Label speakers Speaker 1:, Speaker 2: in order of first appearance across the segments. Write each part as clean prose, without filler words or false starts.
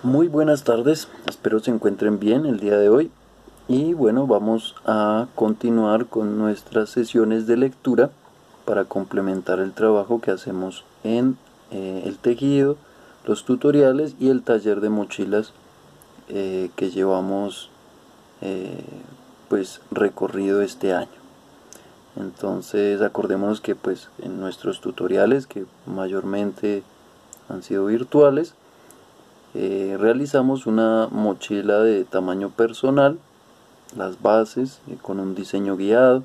Speaker 1: Muy buenas tardes, espero se encuentren bien el día de hoy y bueno, vamos a continuar con nuestras sesiones de lectura para complementar el trabajo que hacemos en el tejido, los tutoriales y el taller de mochilas que llevamos pues recorrido este año. Entonces acordémonos que pues en nuestros tutoriales, que mayormente han sido virtuales, realizamos una mochila de tamaño personal, las bases con un diseño guiado,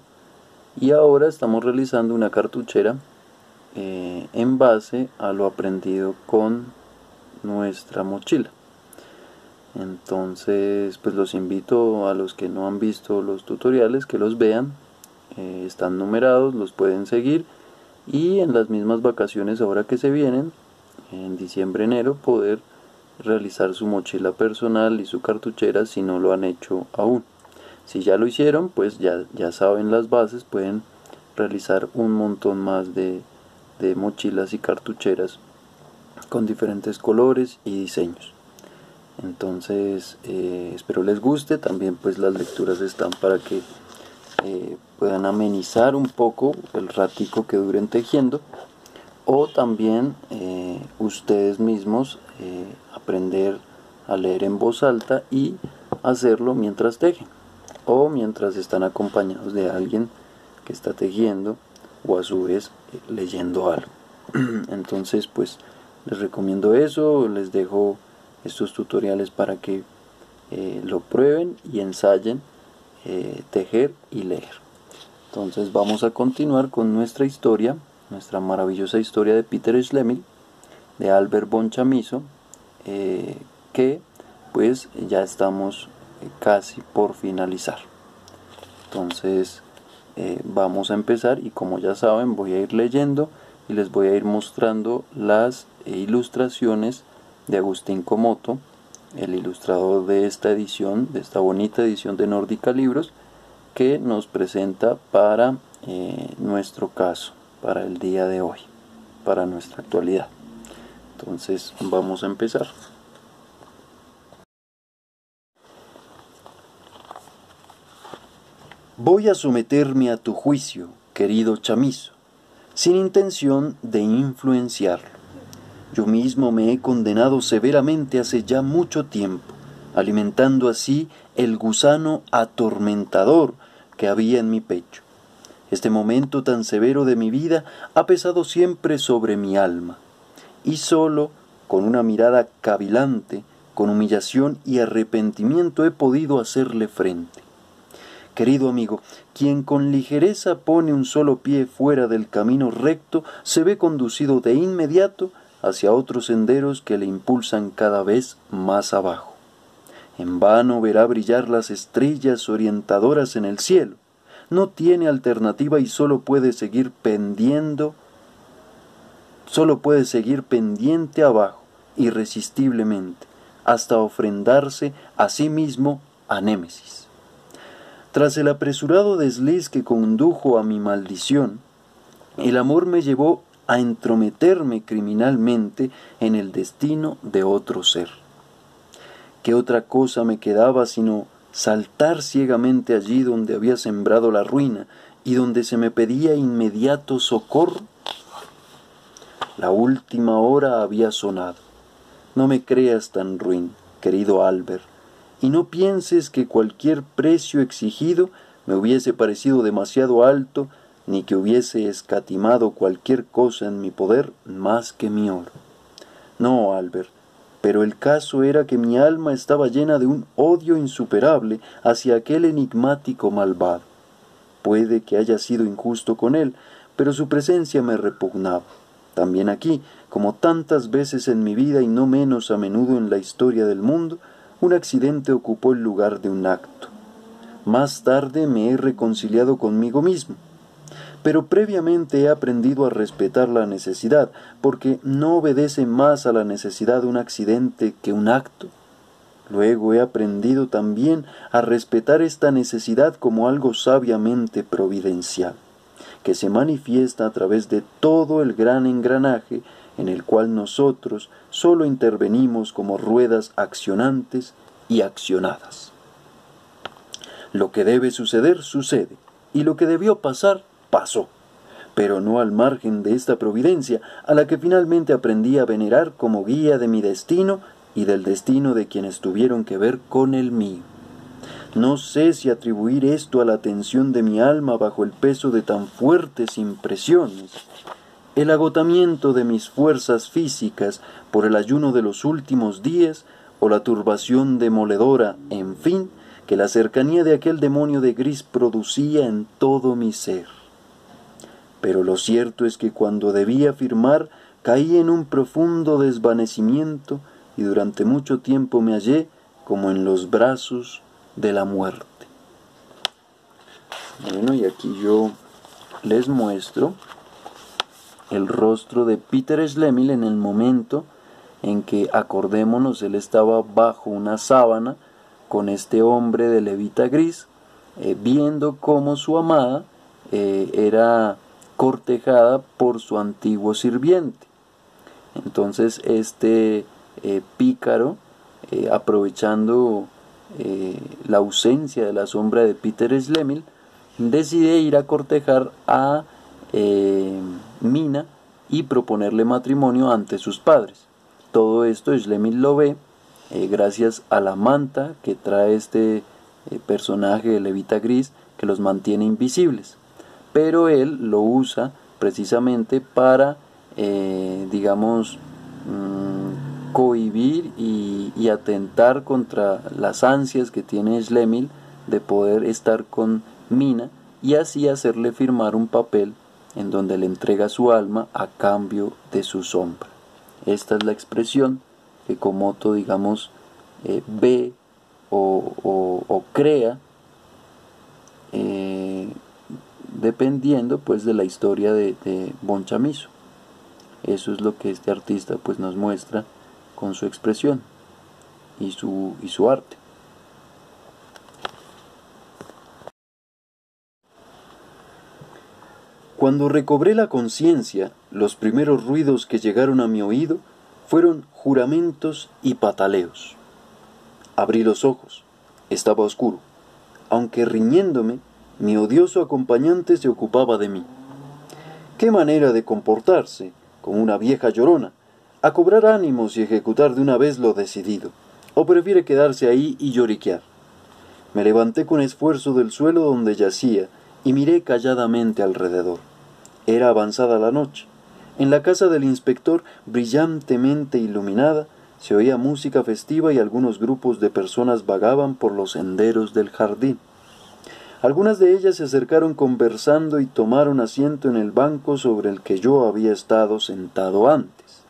Speaker 1: y ahora estamos realizando una cartuchera en base a lo aprendido con nuestra mochila. Entonces pues los invito a los que no han visto los tutoriales que los vean. Están numerados, los pueden seguir, y en las mismas vacaciones ahora que se vienen en diciembre, enero, poder realizar su mochila personal y su cartuchera si no lo han hecho aún. Si ya lo hicieron, pues ya saben las bases, pueden realizar un montón más de mochilas y cartucheras con diferentes colores y diseños. Entonces espero les guste. También pues las lecturas están para que puedan amenizar un poco el ratico que duren tejiendo, o también ustedes mismos aprender a leer en voz alta y hacerlo mientras tejen o mientras están acompañados de alguien que está tejiendo o a su vez leyendo algo. Entonces pues les recomiendo eso, les dejo estos tutoriales para que lo prueben y ensayen tejer y leer. Entonces vamos a continuar con nuestra historia, nuestra maravillosa historia de Peter Schlemihl, de Albert von Chamisso, que pues ya estamos casi por finalizar. Entonces vamos a empezar, y como ya saben voy a ir leyendo y les voy a ir mostrando las ilustraciones de Agustín Comoto, el ilustrador de esta edición, de esta bonita edición de Nórdica Libros, que nos presenta para nuestro caso, para el día de hoy, para nuestra actualidad. Entonces vamos a empezar. Voy a someterme a tu juicio, querido Chamisso, sin intención de influenciarlo. Yo mismo me he condenado severamente hace ya mucho tiempo, alimentando así el gusano atormentador que había en mi pecho. Este momento tan severo de mi vida ha pesado siempre sobre mi alma, y sólo con una mirada cavilante, con humillación y arrepentimiento he podido hacerle frente. Querido amigo, quien con ligereza pone un solo pie fuera del camino recto, se ve conducido de inmediato hacia otros senderos que le impulsan cada vez más abajo. En vano verá brillar las estrellas orientadoras en el cielo. No tiene alternativa y solo puede seguir pendiente abajo, irresistiblemente, hasta ofrendarse a sí mismo a Némesis. Tras el apresurado desliz que condujo a mi maldición, el amor me llevó a entrometerme criminalmente en el destino de otro ser. ¿Qué otra cosa me quedaba sino saltar ciegamente allí donde había sembrado la ruina y donde se me pedía inmediato socorro? La última hora había sonado. No me creas tan ruin, querido Albert, y no pienses que cualquier precio exigido me hubiese parecido demasiado alto, ni que hubiese escatimado cualquier cosa en mi poder más que mi oro. No, Albert, pero el caso era que mi alma estaba llena de un odio insuperable hacia aquel enigmático malvado. Puede que haya sido injusto con él, pero su presencia me repugnaba. También aquí, como tantas veces en mi vida y no menos a menudo en la historia del mundo, un accidente ocupó el lugar de un acto. Más tarde me he reconciliado conmigo mismo, pero previamente he aprendido a respetar la necesidad, porque no obedece más a la necesidad un accidente que un acto. Luego he aprendido también a respetar esta necesidad como algo sabiamente providencial, que se manifiesta a través de todo el gran engranaje en el cual nosotros solo intervenimos como ruedas accionantes y accionadas. Lo que debe suceder, sucede, y lo que debió pasar, pasó, pero no al margen de esta providencia, a la que finalmente aprendí a venerar como guía de mi destino y del destino de quienes tuvieron que ver con el mío. No sé si atribuir esto a la tensión de mi alma bajo el peso de tan fuertes impresiones, el agotamiento de mis fuerzas físicas por el ayuno de los últimos días, o la turbación demoledora, en fin, que la cercanía de aquel demonio de gris producía en todo mi ser. Pero lo cierto es que cuando debí afirmar, caí en un profundo desvanecimiento y durante mucho tiempo me hallé como en los brazos de la muerte. Bueno, y aquí yo les muestro el rostro de Peter Schlemihl en el momento en que, acordémonos, él estaba bajo una sábana con este hombre de levita gris, viendo cómo su amada era cortejada por su antiguo sirviente. Entonces este pícaro, aprovechando la ausencia de la sombra de Peter Schlemihl, decide ir a cortejar a Mina y proponerle matrimonio ante sus padres. Todo esto Schlemihl lo ve gracias a la manta que trae este personaje de levita gris que los mantiene invisibles, pero él lo usa precisamente para cohibir y atentar contra las ansias que tiene Schlemihl de poder estar con Mina y así hacerle firmar un papel en donde le entrega su alma a cambio de su sombra. Esta es la expresión que Komoto, ve o crea dependiendo pues de la historia de Bon Chamizo. Eso es lo que este artista pues nos muestra con su expresión y su arte. Cuando recobré la conciencia, los primeros ruidos que llegaron a mi oído fueron juramentos y pataleos. Abrí los ojos. Estaba oscuro. Aunque riñéndome, mi odioso acompañante se ocupaba de mí. ¡Qué manera de comportarse, como una vieja llorona, a cobrar ánimos y ejecutar de una vez lo decidido! ¿O prefiere quedarse ahí y lloriquear? Me levanté con esfuerzo del suelo donde yacía y miré calladamente alrededor. Era avanzada la noche. En la casa del inspector, brillantemente iluminada, se oía música festiva y algunos grupos de personas vagaban por los senderos del jardín. Algunas de ellas se acercaron conversando y tomaron asiento en el banco sobre el que yo había estado sentado antes.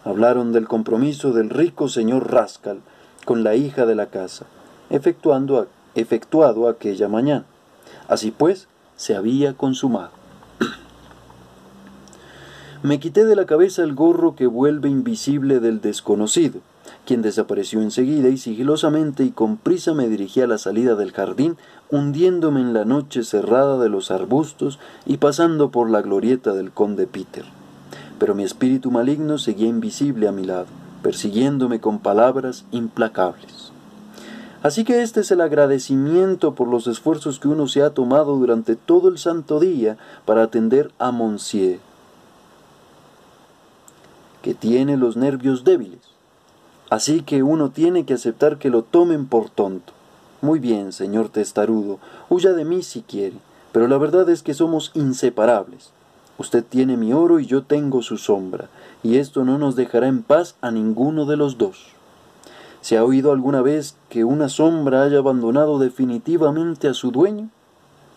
Speaker 1: Hablaron del compromiso del rico señor Rascal con la hija de la casa, efectuado aquella mañana. Así pues, se había consumado. Me quité de la cabeza el gorro que vuelve invisible del desconocido, quien desapareció enseguida y sigilosamente y con prisa me dirigí a la salida del jardín, hundiéndome en la noche cerrada de los arbustos y pasando por la glorieta del conde Peter. Pero mi espíritu maligno seguía invisible a mi lado, persiguiéndome con palabras implacables. Así que este es el agradecimiento por los esfuerzos que uno se ha tomado durante todo el santo día para atender a Monsieur, que tiene los nervios débiles. Así que uno tiene que aceptar que lo tomen por tonto. Muy bien, señor testarudo, huya de mí si quiere, pero la verdad es que somos inseparables. Usted tiene mi oro y yo tengo su sombra, y esto no nos dejará en paz a ninguno de los dos. ¿Se ha oído alguna vez que una sombra haya abandonado definitivamente a su dueño?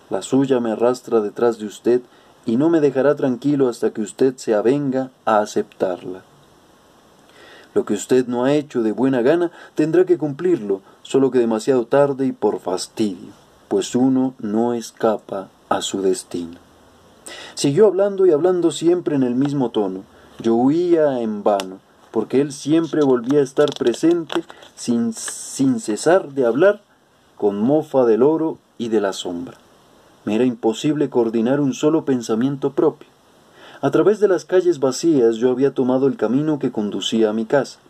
Speaker 1: La suya me arrastra detrás de usted y no me dejará tranquilo hasta que usted se avenga a aceptarla. Lo que usted no ha hecho de buena gana tendrá que cumplirlo, solo que demasiado tarde y por fastidio, pues uno no escapa a su destino. Siguió hablando y hablando siempre en el mismo tono. Yo huía en vano, porque él siempre volvía a estar presente sin cesar de hablar, con mofa del oro y de la sombra. Me era imposible coordinar un solo pensamiento propio. A través de las calles vacías yo había tomado el camino que conducía a mi casa.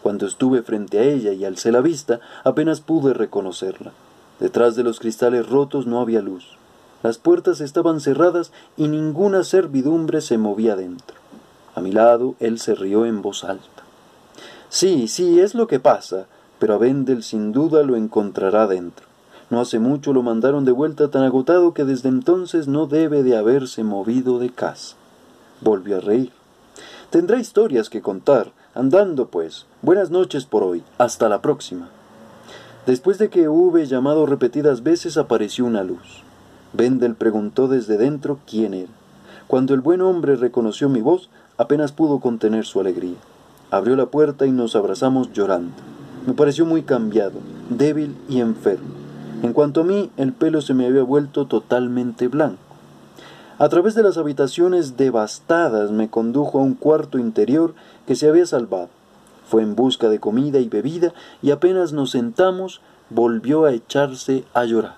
Speaker 1: Cuando estuve frente a ella y alcé la vista, apenas pude reconocerla. Detrás de los cristales rotos no había luz. Las puertas estaban cerradas y ninguna servidumbre se movía dentro. A mi lado él se rió en voz alta. Sí, es lo que pasa, pero a Vendel sin duda lo encontrará dentro. No hace mucho lo mandaron de vuelta tan agotado que desde entonces no debe de haberse movido de casa. Volvió a reír. Tendrá historias que contar. Andando pues. Buenas noches por hoy. Hasta la próxima. Después de que hube llamado repetidas veces apareció una luz. Vendel preguntó desde dentro quién era. Cuando el buen hombre reconoció mi voz, apenas pudo contener su alegría. Abrió la puerta y nos abrazamos llorando. Me pareció muy cambiado, débil y enfermo. En cuanto a mí, el pelo se me había vuelto totalmente blanco. A través de las habitaciones devastadas me condujo a un cuarto interior que se había salvado. Fue en busca de comida y bebida y apenas nos sentamos, volvió a echarse a llorar.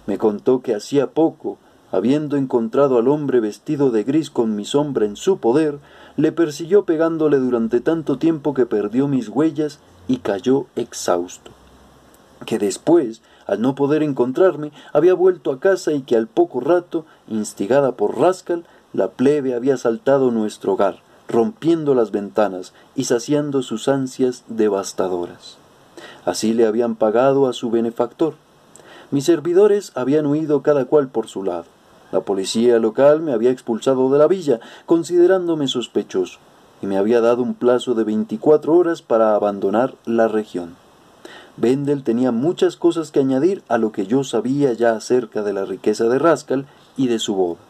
Speaker 1: Me contó que hacía poco, habiendo encontrado al hombre vestido de gris con mi sombra en su poder, le persiguió pegándole durante tanto tiempo que perdió mis huellas y cayó exhausto. Que después, al no poder encontrarme, había vuelto a casa y que al poco rato, instigada por Rascal, la plebe había asaltado nuestro hogar, rompiendo las ventanas y saciando sus ansias devastadoras. Así le habían pagado a su benefactor. Mis servidores habían huido cada cual por su lado. La policía local me había expulsado de la villa, considerándome sospechoso, y me había dado un plazo de 24 horas para abandonar la región. Vendel tenía muchas cosas que añadir a lo que yo sabía ya acerca de la riqueza de Rascal y de su boda.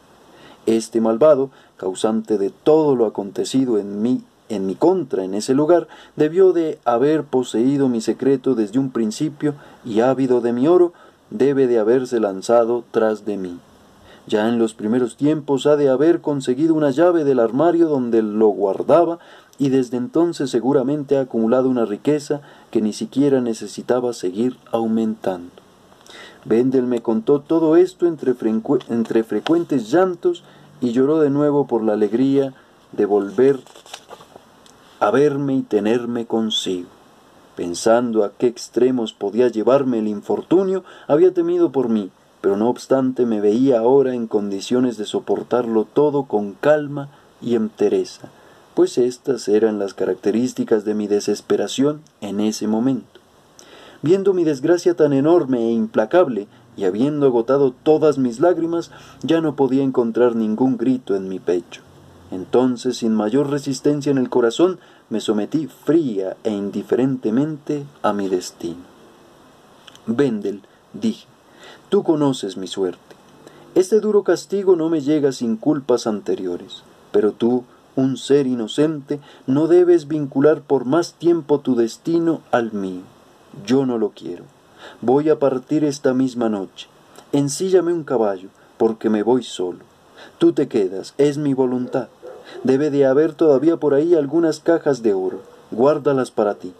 Speaker 1: Este malvado, causante de todo lo acontecido en mi contra en ese lugar, debió de haber poseído mi secreto desde un principio y, ávido de mi oro, debe de haberse lanzado tras de mí. Ya en los primeros tiempos ha de haber conseguido una llave del armario donde lo guardaba y desde entonces seguramente ha acumulado una riqueza que ni siquiera necesitaba seguir aumentando. Vendel me contó todo esto entre frecuentes llantos y lloró de nuevo por la alegría de volver a verme y tenerme consigo. Pensando a qué extremos podía llevarme el infortunio, había temido por mí, pero no obstante me veía ahora en condiciones de soportarlo todo con calma y entereza, pues estas eran las características de mi desesperación en ese momento. Viendo mi desgracia tan enorme e implacable, y habiendo agotado todas mis lágrimas, ya no podía encontrar ningún grito en mi pecho. Entonces, sin mayor resistencia en el corazón, me sometí fría e indiferentemente a mi destino. Vendel, dije, tú conoces mi suerte. Este duro castigo no me llega sin culpas anteriores, pero tú, un ser inocente, no debes vincular por más tiempo tu destino al mío. Yo no lo quiero. Voy a partir esta misma noche. Ensíllame un caballo, porque me voy solo. Tú te quedas, es mi voluntad. Debe de haber todavía por ahí algunas cajas de oro. Guárdalas para ti.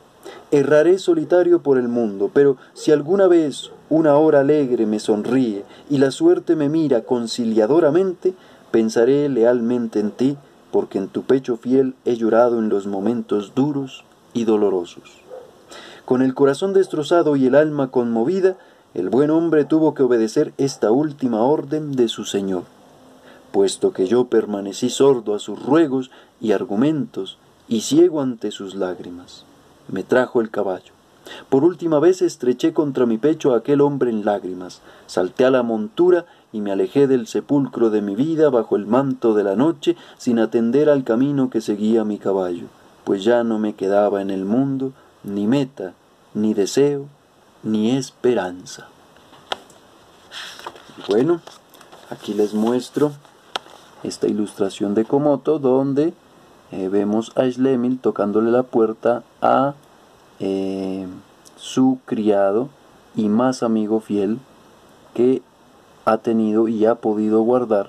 Speaker 1: Erraré solitario por el mundo, pero si alguna vez una hora alegre me sonríe y la suerte me mira conciliadoramente, pensaré lealmente en ti, porque en tu pecho fiel he llorado en los momentos duros y dolorosos. Con el corazón destrozado y el alma conmovida, el buen hombre tuvo que obedecer esta última orden de su señor. Puesto que yo permanecí sordo a sus ruegos y argumentos y ciego ante sus lágrimas. Me trajo el caballo. Por última vez estreché contra mi pecho a aquel hombre en lágrimas, salté a la montura y me alejé del sepulcro de mi vida bajo el manto de la noche sin atender al camino que seguía mi caballo, pues ya no me quedaba en el mundo ni meta, ni deseo, ni esperanza. Bueno, aquí les muestro esta ilustración de Komoto donde vemos a Schlemil tocándole la puerta a su criado y más amigo fiel que ha tenido y ha podido guardar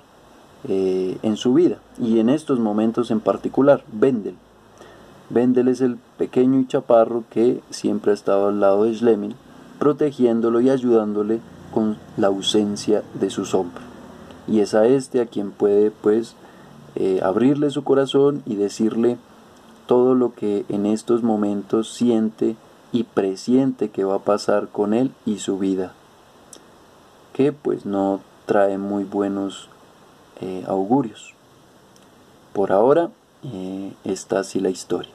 Speaker 1: en su vida, y en estos momentos en particular, Vendel. Vendel es el pequeño y chaparro que siempre ha estado al lado de Schlemil, protegiéndolo y ayudándole con la ausencia de su sombra. Y es a este a quien puede abrirle su corazón y decirle todo lo que en estos momentos siente y presiente que va a pasar con él y su vida, que pues no trae muy buenos augurios. Por ahora está así la historia.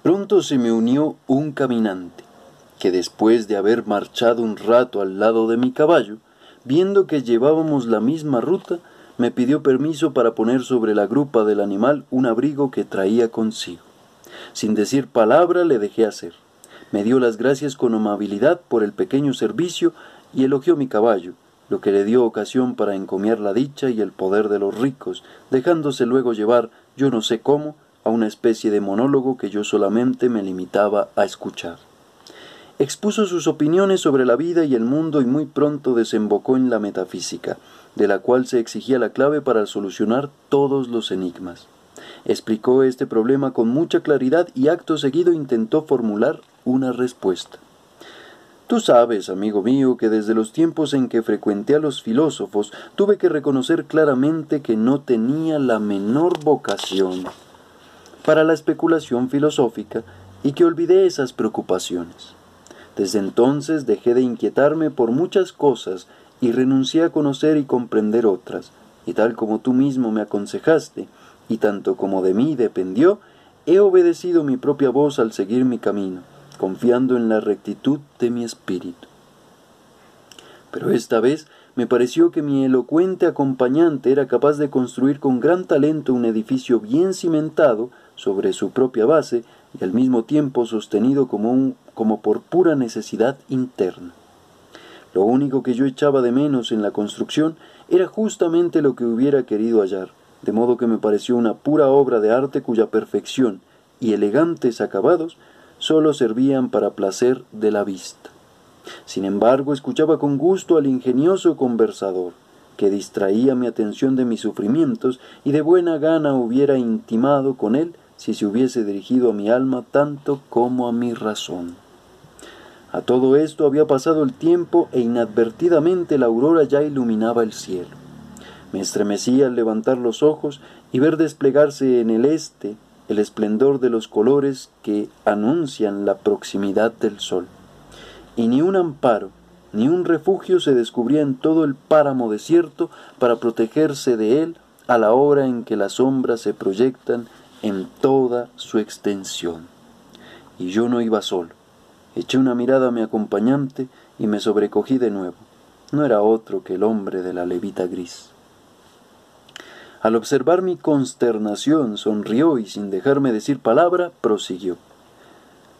Speaker 1: Pronto se me unió un caminante, que después de haber marchado un rato al lado de mi caballo, viendo que llevábamos la misma ruta, me pidió permiso para poner sobre la grupa del animal un abrigo que traía consigo. Sin decir palabra le dejé hacer. Me dio las gracias con amabilidad por el pequeño servicio y elogió mi caballo, lo que le dio ocasión para encomiar la dicha y el poder de los ricos, dejándose luego llevar, yo no sé cómo, a una especie de monólogo que yo solamente me limitaba a escuchar. Expuso sus opiniones sobre la vida y el mundo y muy pronto desembocó en la metafísica, de la cual se exigía la clave para solucionar todos los enigmas. Explicó este problema con mucha claridad y acto seguido intentó formular una respuesta. Tú sabes, amigo mío, que desde los tiempos en que frecuenté a los filósofos tuve que reconocer claramente que no tenía la menor vocación para la especulación filosófica y que olvidé esas preocupaciones. Desde entonces dejé de inquietarme por muchas cosas y renuncié a conocer y comprender otras, y tal como tú mismo me aconsejaste, y tanto como de mí dependió, he obedecido mi propia voz al seguir mi camino, confiando en la rectitud de mi espíritu. Pero esta vez me pareció que mi elocuente acompañante era capaz de construir con gran talento un edificio bien cimentado sobre su propia base y al mismo tiempo sostenido como por pura necesidad interna. Lo único que yo echaba de menos en la construcción era justamente lo que hubiera querido hallar, de modo que me pareció una pura obra de arte cuya perfección y elegantes acabados sólo servían para placer de la vista. Sin embargo, escuchaba con gusto al ingenioso conversador, que distraía mi atención de mis sufrimientos y de buena gana hubiera intimado con él si se hubiese dirigido a mi alma tanto como a mi razón. A todo esto había pasado el tiempo e inadvertidamente la aurora ya iluminaba el cielo. Me estremecí al levantar los ojos y ver desplegarse en el este el esplendor de los colores que anuncian la proximidad del sol. Y ni un amparo, ni un refugio se descubría en todo el páramo desierto para protegerse de él a la hora en que las sombras se proyectan en toda su extensión. Y yo no iba solo. Eché una mirada a mi acompañante y me sobrecogí de nuevo. No era otro que el hombre de la levita gris. Al observar mi consternación, sonrió y sin dejarme decir palabra, prosiguió.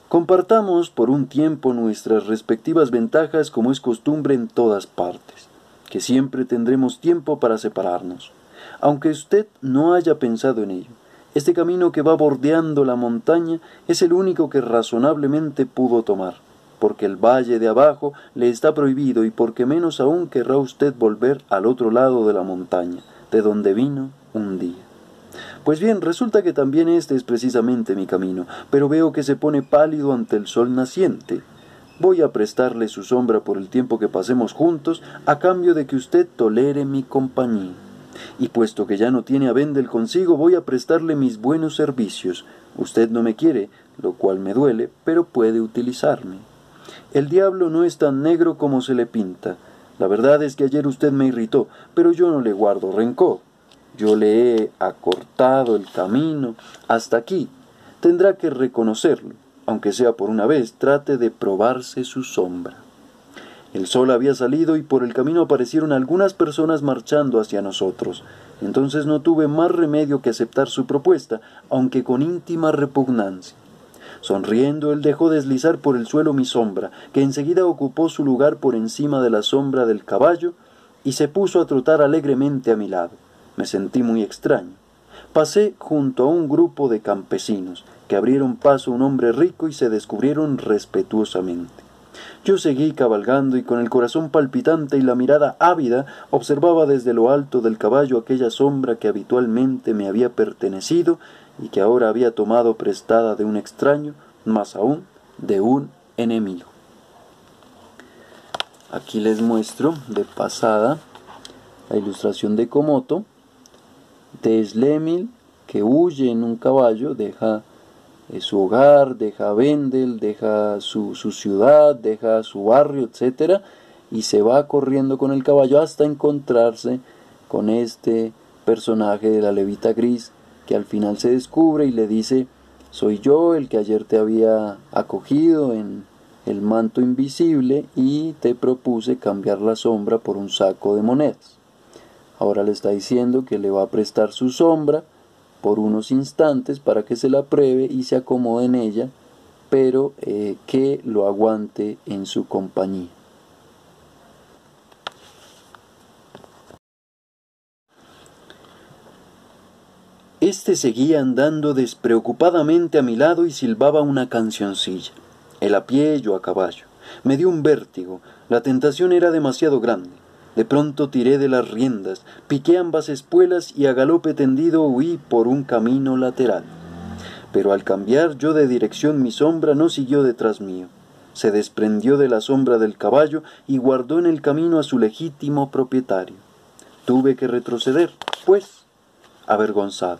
Speaker 1: Compartamos por un tiempo nuestras respectivas ventajas como es costumbre en todas partes, que siempre tendremos tiempo para separarnos. Aunque usted no haya pensado en ello, este camino que va bordeando la montaña es el único que razonablemente pudo tomar, porque el valle de abajo le está prohibido y porque menos aún querrá usted volver al otro lado de la montaña, de donde vino un día. Pues bien, resulta que también este es precisamente mi camino, pero veo que se pone pálido ante el sol naciente. Voy a prestarle su sombra por el tiempo que pasemos juntos, a cambio de que usted tolere mi compañía. Y puesto que ya no tiene a Vendel consigo, voy a prestarle mis buenos servicios. Usted no me quiere, lo cual me duele, pero puede utilizarme. El diablo no es tan negro como se le pinta. La verdad es que ayer usted me irritó, pero yo no le guardo rencor. Yo le he acortado el camino hasta aquí. Tendrá que reconocerlo. Aunque sea por una vez, trate de probarse su sombra. El sol había salido y por el camino aparecieron algunas personas marchando hacia nosotros. Entonces no tuve más remedio que aceptar su propuesta, aunque con íntima repugnancia. Sonriendo, él dejó deslizar por el suelo mi sombra, que enseguida ocupó su lugar por encima de la sombra del caballo, y se puso a trotar alegremente a mi lado. Me sentí muy extraño. Pasé junto a un grupo de campesinos, que abrieron paso a un hombre rico y se descubrieron respetuosamente. Yo seguí cabalgando y con el corazón palpitante y la mirada ávida observaba desde lo alto del caballo aquella sombra que habitualmente me había pertenecido y que ahora había tomado prestada de un extraño, más aún de un enemigo. Aquí les muestro de pasada la ilustración de Komoto, de Schlemil, que huye en un caballo, deja su hogar, deja Vendel, deja su ciudad, deja su barrio, etc. Y se va corriendo con el caballo hasta encontrarse con este personaje de la levita gris, que al final se descubre y le dice: soy yo el que ayer te había acogido en el manto invisible y te propuse cambiar la sombra por un saco de monedas. Ahora le está diciendo que le va a prestar su sombra por unos instantes para que se la pruebe y se acomode en ella, pero que lo aguante en su compañía. Este seguía andando despreocupadamente a mi lado y silbaba una cancioncilla. Él a pie, yo a caballo. Me dio un vértigo. La tentación era demasiado grande. De pronto tiré de las riendas, piqué ambas espuelas y a galope tendido huí por un camino lateral. Pero al cambiar yo de dirección mi sombra no siguió detrás mío. Se desprendió de la sombra del caballo y guardó en el camino a su legítimo propietario. Tuve que retroceder, pues, avergonzado.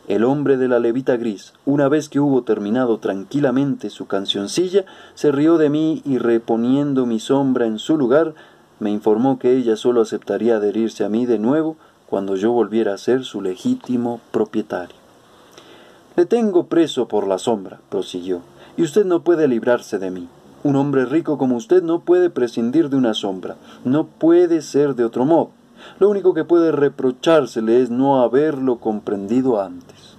Speaker 1: El hombre de la levita gris, una vez que hubo terminado tranquilamente su cancioncilla, se rió de mí y, reponiendo mi sombra en su lugar, me informó que ella solo aceptaría adherirse a mí de nuevo cuando yo volviera a ser su legítimo propietario. Le tengo preso por la sombra, prosiguió, y usted no puede librarse de mí. Un hombre rico como usted no puede prescindir de una sombra, no puede ser de otro modo. Lo único que puede reprochársele es no haberlo comprendido antes.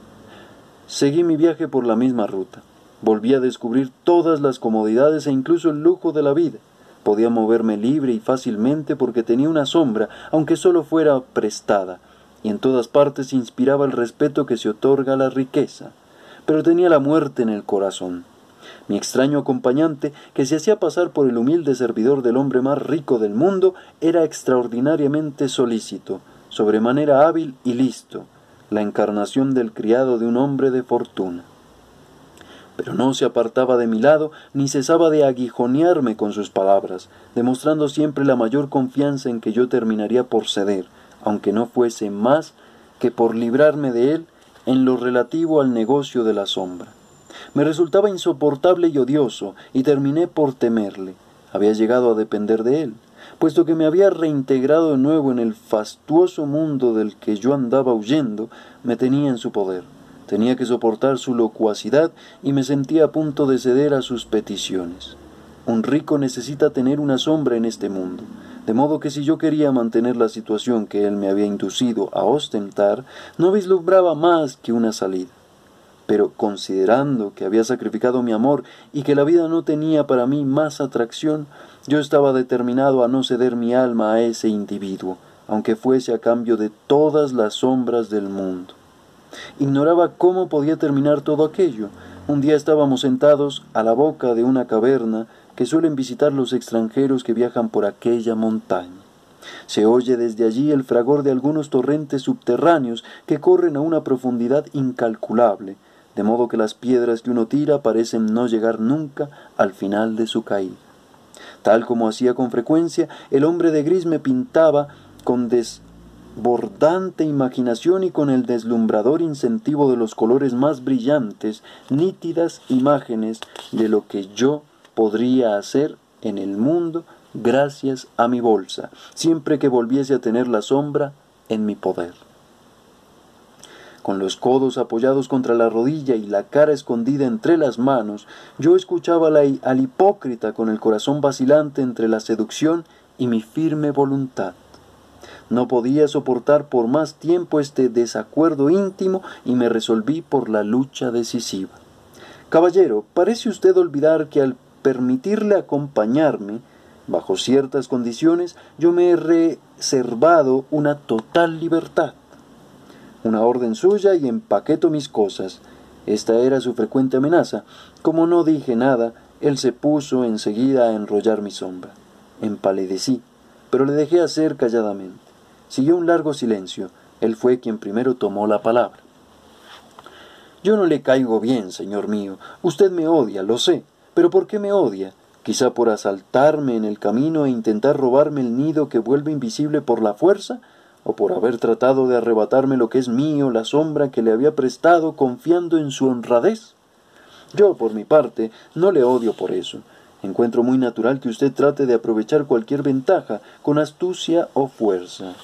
Speaker 1: Seguí mi viaje por la misma ruta. Volví a descubrir todas las comodidades e incluso el lujo de la vida. Podía moverme libre y fácilmente porque tenía una sombra, aunque solo fuera prestada, y en todas partes inspiraba el respeto que se otorga a la riqueza. Pero tenía la muerte en el corazón. Mi extraño acompañante, que se hacía pasar por el humilde servidor del hombre más rico del mundo, era extraordinariamente solícito, sobremanera hábil y listo, la encarnación del criado de un hombre de fortuna. Pero no se apartaba de mi lado, ni cesaba de aguijonearme con sus palabras, demostrando siempre la mayor confianza en que yo terminaría por ceder, aunque no fuese más que por librarme de él en lo relativo al negocio de la sombra. Me resultaba insoportable y odioso, y terminé por temerle. Había llegado a depender de él, puesto que me había reintegrado de nuevo en el fastuoso mundo del que yo andaba huyendo, me tenía en su poder. Tenía que soportar su locuacidad y me sentía a punto de ceder a sus peticiones. Un rico necesita tener una sombra en este mundo, de modo que si yo quería mantener la situación que él me había inducido a ostentar, no vislumbraba más que una salida. Pero considerando que había sacrificado mi amor y que la vida no tenía para mí más atracción, yo estaba determinado a no ceder mi alma a ese individuo, aunque fuese a cambio de todas las sombras del mundo. Ignoraba cómo podía terminar todo aquello. Un día estábamos sentados a la boca de una caverna que suelen visitar los extranjeros que viajan por aquella montaña. Se oye desde allí el fragor de algunos torrentes subterráneos que corren a una profundidad incalculable, de modo que las piedras que uno tira parecen no llegar nunca al final de su caída. Tal como hacía con frecuencia, el hombre de gris me pintaba con desbordante imaginación y con el deslumbrador incentivo de los colores más brillantes, nítidas imágenes de lo que yo podría hacer en el mundo gracias a mi bolsa, siempre que volviese a tener la sombra en mi poder. Con los codos apoyados contra la rodilla y la cara escondida entre las manos, yo escuchaba al hipócrita con el corazón vacilante entre la seducción y mi firme voluntad. No podía soportar por más tiempo este desacuerdo íntimo y me resolví por la lucha decisiva. Caballero, parece usted olvidar que al permitirle acompañarme, bajo ciertas condiciones, yo me he reservado una total libertad. Una orden suya y empaqueto mis cosas. Esta era su frecuente amenaza. Como no dije nada, él se puso enseguida a enrollar mi sombra. Empalidecí, pero le dejé hacer calladamente. Siguió un largo silencio. Él fue quien primero tomó la palabra. Yo no le caigo bien, señor mío. Usted me odia, lo sé. ¿Pero por qué me odia? quizá por asaltarme en el camino e intentar robarme el nido que vuelve invisible por la fuerza, o por haber tratado de arrebatarme lo que es mío, la sombra que le había prestado confiando en su honradez. Yo, por mi parte, no le odio por eso. Encuentro muy natural que usted trate de aprovechar cualquier ventaja con astucia o fuerza.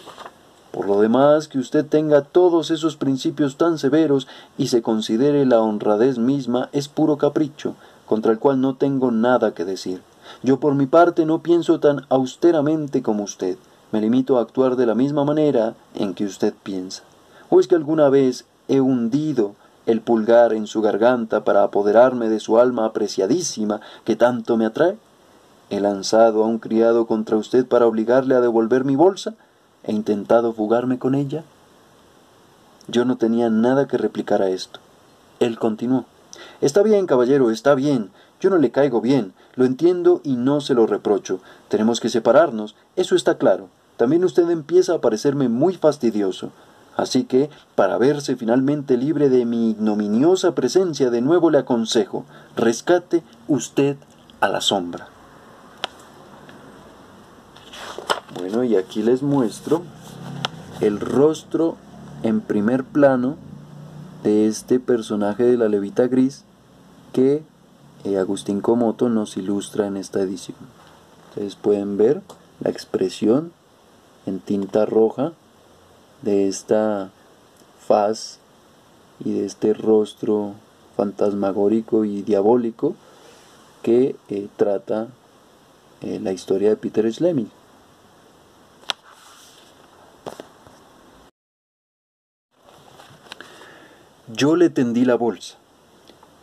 Speaker 1: Por lo demás, que usted tenga todos esos principios tan severos y se considere la honradez misma es puro capricho, contra el cual no tengo nada que decir. Yo por mi parte no pienso tan austeramente como usted. Me limito a actuar de la misma manera en que usted piensa. ¿O es que alguna vez he hundido el pulgar en su garganta para apoderarme de su alma apreciadísima que tanto me atrae? ¿He lanzado a un criado contra usted para obligarle a devolver mi bolsa? ¿He intentado fugarme con ella? Yo no tenía nada que replicar a esto. Él continuó. Está bien, caballero, está bien. Yo no le caigo bien, lo entiendo y no se lo reprocho. Tenemos que separarnos, eso está claro. También usted empieza a parecerme muy fastidioso. Así que, para verse finalmente libre de mi ignominiosa presencia, de nuevo le aconsejo, rescate usted a la sombra. Bueno, y aquí les muestro el rostro en primer plano de este personaje de la levita gris que Agustín Comoto nos ilustra en esta edición. Ustedes pueden ver la expresión en tinta roja de esta faz y de este rostro fantasmagórico y diabólico que trata la historia de Peter Schlemihl. Yo le tendí la bolsa.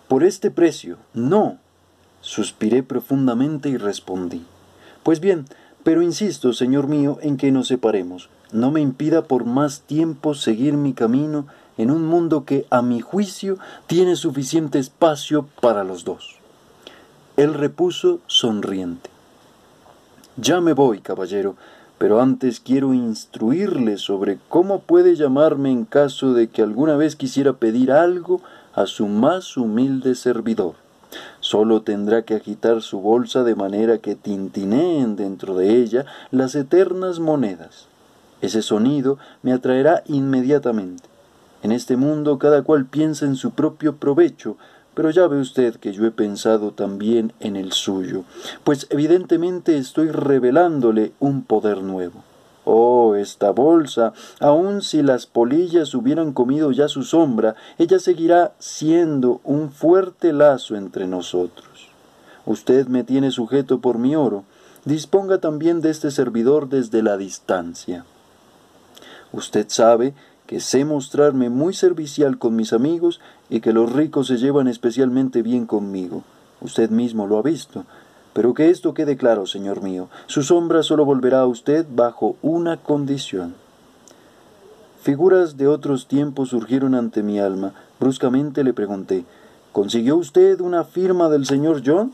Speaker 1: «Por este precio, no», suspiré profundamente y respondí. «Pues bien, pero insisto, señor mío, en que nos separemos. No me impida por más tiempo seguir mi camino en un mundo que, a mi juicio, tiene suficiente espacio para los dos». Él repuso sonriente. «Ya me voy, caballero, pero antes quiero instruirle sobre cómo puede llamarme en caso de que alguna vez quisiera pedir algo a su más humilde servidor. Solo tendrá que agitar su bolsa de manera que tintineen dentro de ella las eternas monedas. Ese sonido me atraerá inmediatamente. En este mundo cada cual piensa en su propio provecho, pero ya ve usted que yo he pensado también en el suyo, pues evidentemente estoy revelándole un poder nuevo. Oh, esta bolsa, aun si las polillas hubieran comido ya su sombra, ella seguirá siendo un fuerte lazo entre nosotros. Usted me tiene sujeto por mi oro, disponga también de este servidor desde la distancia. Usted sabe que sé mostrarme muy servicial con mis amigos y que los ricos se llevan especialmente bien conmigo. Usted mismo lo ha visto. Pero que esto quede claro, señor mío, su sombra solo volverá a usted bajo una condición. Figuras de otros tiempos surgieron ante mi alma. Bruscamente le pregunté, ¿consiguió usted una firma del señor John?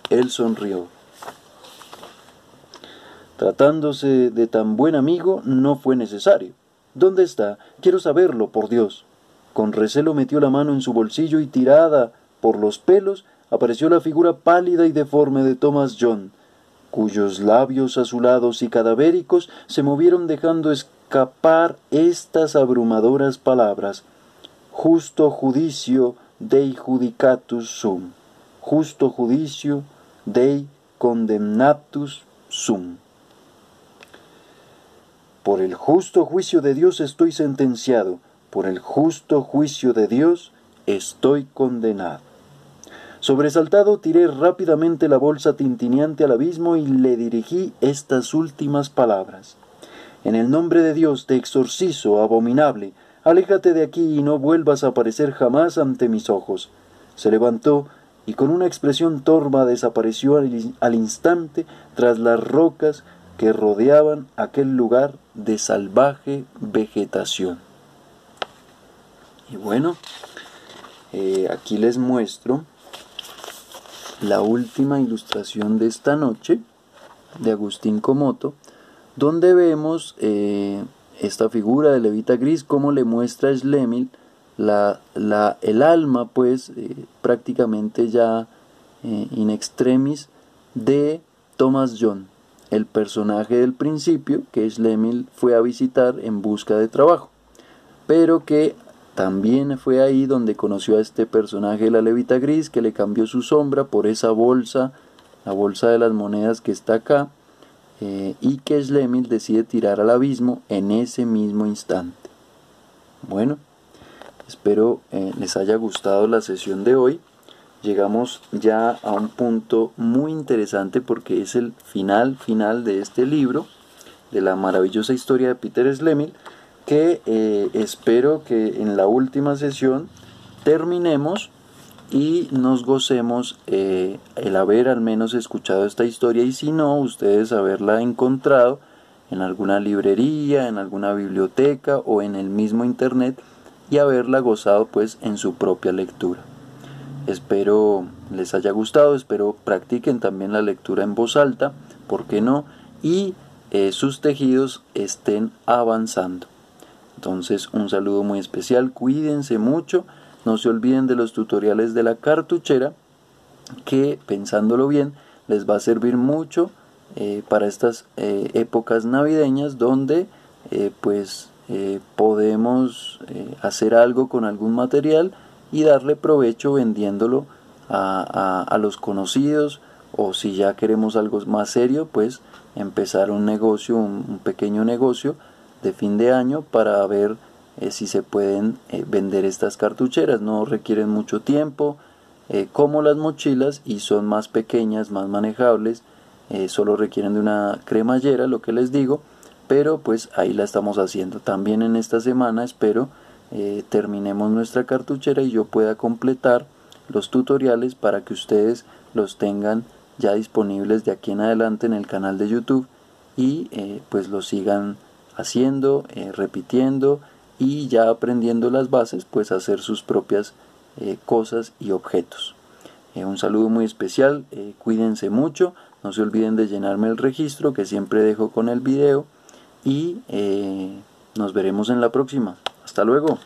Speaker 1: Él sonrió. Tratándose de tan buen amigo, no fue necesario. ¿Dónde está? Quiero saberlo, por Dios. Con recelo metió la mano en su bolsillo y tirada por los pelos apareció la figura pálida y deforme de Thomas John, cuyos labios azulados y cadavéricos se movieron dejando escapar estas abrumadoras palabras: «Justo judicio Dei judicatus sum». «Justo judicio Dei condemnatus sum». Por el justo juicio de Dios estoy sentenciado, por el justo juicio de Dios estoy condenado. Sobresaltado, tiré rápidamente la bolsa tintineante al abismo y le dirigí estas últimas palabras: «En el nombre de Dios te exorcizo, abominable, aléjate de aquí y no vuelvas a aparecer jamás ante mis ojos». Se levantó y con una expresión torva desapareció al instante tras las rocas que rodeaban aquel lugar de salvaje vegetación. Y bueno, aquí les muestro la última ilustración de esta noche de Agustín Comoto, donde vemos esta figura de levita gris, como le muestra a Schlemihl el alma, pues prácticamente ya in extremis de Thomas John, el personaje del principio que Schlemil fue a visitar en busca de trabajo, pero que también fue ahí donde conoció a este personaje de la levita gris, que le cambió su sombra por esa bolsa, la bolsa de las monedas que está acá, y que Schlemil decide tirar al abismo en ese mismo instante. Bueno, espero les haya gustado la sesión de hoy. Llegamos ya a un punto muy interesante porque es el final de este libro, de la maravillosa historia de Peter Schlemil, que espero que en la última sesión terminemos y nos gocemos el haber al menos escuchado esta historia, y si no, ustedes haberla encontrado en alguna librería, en alguna biblioteca o en el mismo internet, y haberla gozado pues en su propia lectura. Espero les haya gustado, espero practiquen también la lectura en voz alta, ¿por qué no? Y sus tejidos estén avanzando. Entonces, un saludo muy especial, cuídense mucho, no se olviden de los tutoriales de la cartuchera, que pensándolo bien les va a servir mucho para estas épocas navideñas, donde podemos hacer algo con algún material y darle provecho vendiéndolo a los conocidos, o si ya queremos algo más serio, pues empezar un negocio, un pequeño negocio de fin de año para ver si se pueden vender estas cartucheras. No requieren mucho tiempo, como las mochilas, y son más pequeñas, más manejables, solo requieren de una cremallera, lo que les digo, pero pues ahí la estamos haciendo. También en esta semana espero terminemos nuestra cartuchera y yo pueda completar los tutoriales para que ustedes los tengan ya disponibles de aquí en adelante en el canal de YouTube, y pues los sigan haciendo, repitiendo, y ya aprendiendo las bases, pues hacer sus propias cosas y objetos. Un saludo muy especial, cuídense mucho, no se olviden de llenarme el registro que siempre dejo con el video, y nos veremos en la próxima. Hasta luego.